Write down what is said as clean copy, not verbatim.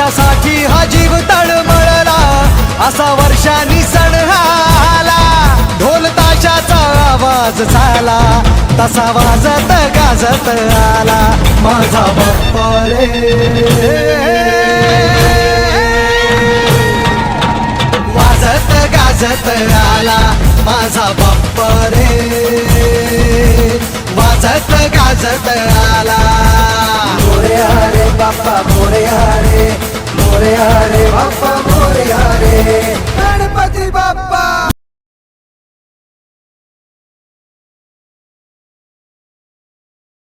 माझ्यासाठी हा जीव तळमळला, असा वर्षांनी सण आला. ढोल ताशाचा आवाज झाला, तसा वाजत गाजत आला माझा बाप्पा रे. वाजत गाजत आला माझा बाप्पा रे, वाजत गाजत आला. मोरया रे बाप्पा मोरया रे, मोरया रे बाप्पा